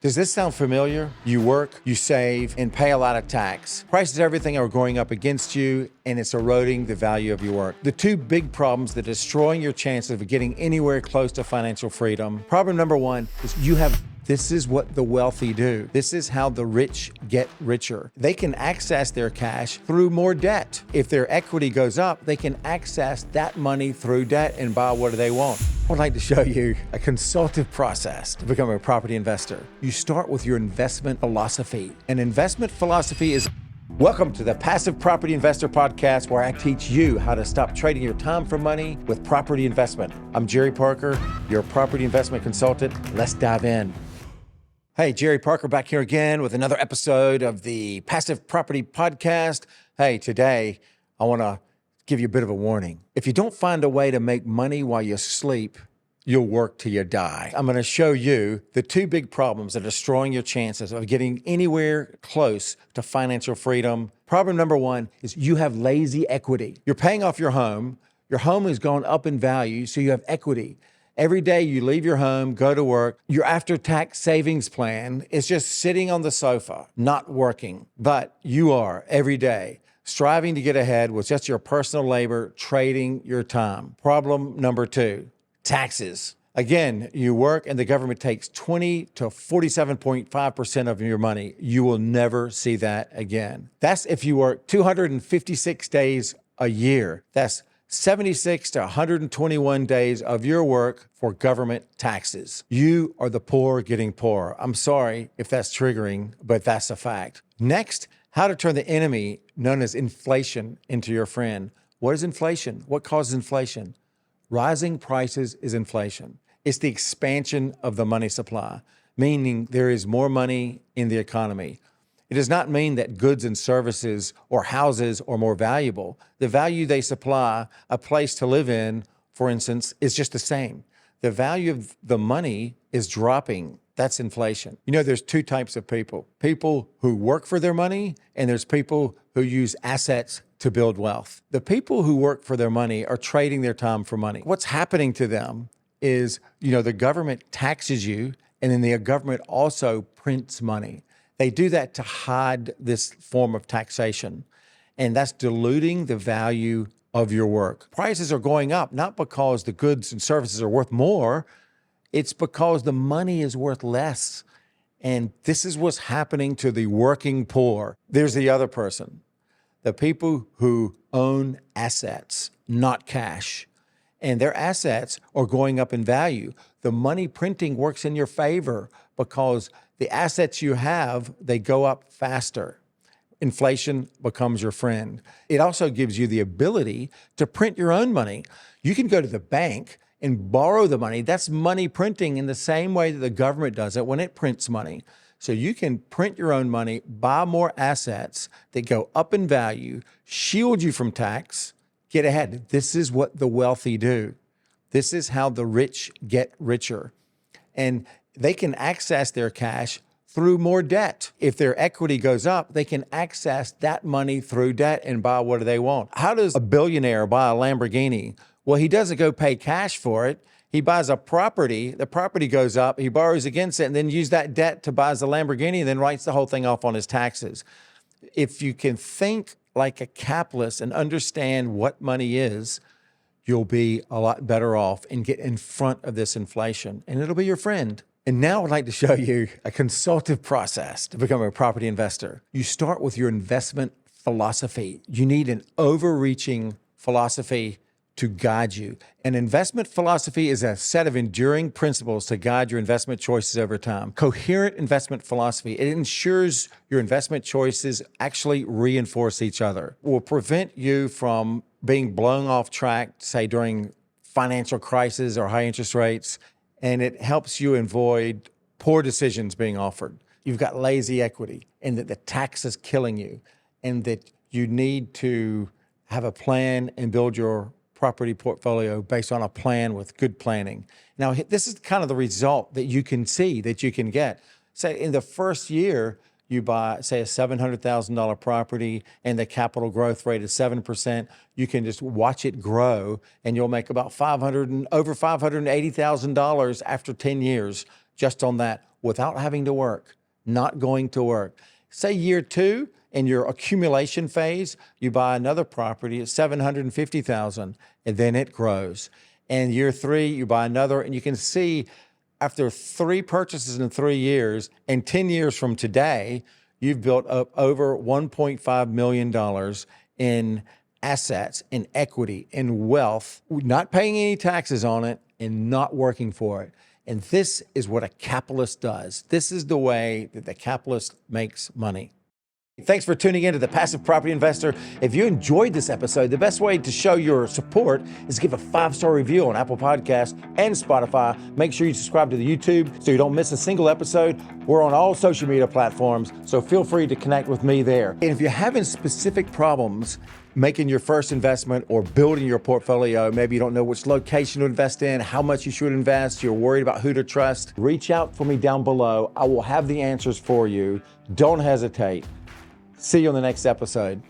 Does this sound familiar? You work, you save, and pay a lot of tax. Prices of everything are going up against you, and it's eroding the value of your work. The two big problems that are destroying your chances of getting anywhere close to financial freedom. Problem number one is this is what the wealthy do. This is how the rich get richer. They can access their cash through more debt. If their equity goes up, they can access that money through debt and buy what they want. I'd like to show you a consultative process to become a property investor. You start with your investment philosophy. An investment philosophy is Welcome to the Passive Property Investor Podcast, where I teach you how to stop trading your time for money with property investment. I'm Jerry Parker, your property investment consultant. Let's dive in. Hey, Jerry Parker back here again with another episode of the Passive Property Podcast. Hey, today I want to give you a bit of a warning. If you don't find a way to make money while you sleep, you'll work till you die. I'm going to show you the two big problems that are destroying your chances of getting anywhere close to financial freedom. Problem number one is you have lazy equity. You're paying off your home. Your home has gone up in value, so you have equity. Every day you leave your home, go to work, your after-tax savings plan is just sitting on the sofa, not working. But you are every day striving to get ahead with just your personal labor, trading your time. Problem number two, taxes. Again, you work and the government takes 20 to 47.5% of your money. You will never see that again. That's if you work 256 days a year. That's 76 to 121 days of your work for government taxes. You are the poor getting poorer. I'm sorry if that's triggering, but that's a fact. Next, how to turn the enemy known as inflation into your friend. What is inflation? What causes inflation? Rising prices is inflation. It's the expansion of the money supply, meaning there is more money in the economy. It does not mean that goods and services or houses are more valuable. The value they supply, a place to live in, for instance, is just the same. The value of the money is dropping. That's inflation. You know, there's two types of people. People who work for their money, and there's people who use assets to build wealth. The people who work for their money are trading their time for money. What's happening to them is, the government taxes you, and then the government also prints money. They do that to hide this form of taxation, and that's diluting the value of your work. Prices are going up, not because the goods and services are worth more, it's because the money is worth less. And this is what's happening to the working poor. There's the other person, the people who own assets, not cash. And their assets are going up in value. The money printing works in your favor because the assets you have, they go up faster. Inflation becomes your friend. It also gives you the ability to print your own money. You can go to the bank and borrow the money. That's money printing in the same way that the government does it when it prints money. So you can print your own money, buy more assets that go up in value, shield you from tax, get ahead. This is what the wealthy do. This is how the rich get richer. And they can access their cash through more debt. If their equity goes up, they can access that money through debt and buy what they want. How does a billionaire buy a Lamborghini? Well, he doesn't go pay cash for it. He buys a property, the property goes up, he borrows against it, and then use that debt to buy the Lamborghini and then writes the whole thing off on his taxes. If you can think like a capitalist and understand what money is, you'll be a lot better off and get in front of this inflation, and it'll be your friend. And now I'd like to show you a consultative process to become a property investor. You start with your investment philosophy. You need an overreaching philosophy to guide you. An investment philosophy is a set of enduring principles to guide your investment choices over time. Coherent investment philosophy, it ensures your investment choices actually reinforce each other. It will prevent you from being blown off track, say during financial crisis or high interest rates, and it helps you avoid poor decisions being offered. You've got lazy equity, and that the tax is killing you, and that you need to have a plan and build your property portfolio based on a plan with good planning. Now, this is kind of the result that you can see, that you can get. Say in the first year, you buy, say, a $700,000 property and the capital growth rate is 7%, you can just watch it grow and you'll make about over $580,000 after 10 years just on that without having to work, not going to work. Say year 2, in your accumulation phase, you buy another property at $750,000, and then it grows. And year 3, you buy another, and you can see after 3 purchases in 3 years, and 10 years from today, you've built up over $1.5 million in assets, in equity, in wealth, not paying any taxes on it and not working for it. And this is what a capitalist does. This is the way that the capitalist makes money. Thanks for tuning in to The Passive Property Investor. If you enjoyed this episode, the best way to show your support is give a 5-star review on Apple Podcasts and Spotify. Make sure you subscribe to the YouTube so you don't miss a single episode. We're on all social media platforms, so feel free to connect with me there. And if you're having specific problems making your first investment or building your portfolio, maybe you don't know which location to invest in, how much you should invest, you're worried about who to trust, reach out for me down below. I will have the answers for you. Don't hesitate. See you on the next episode.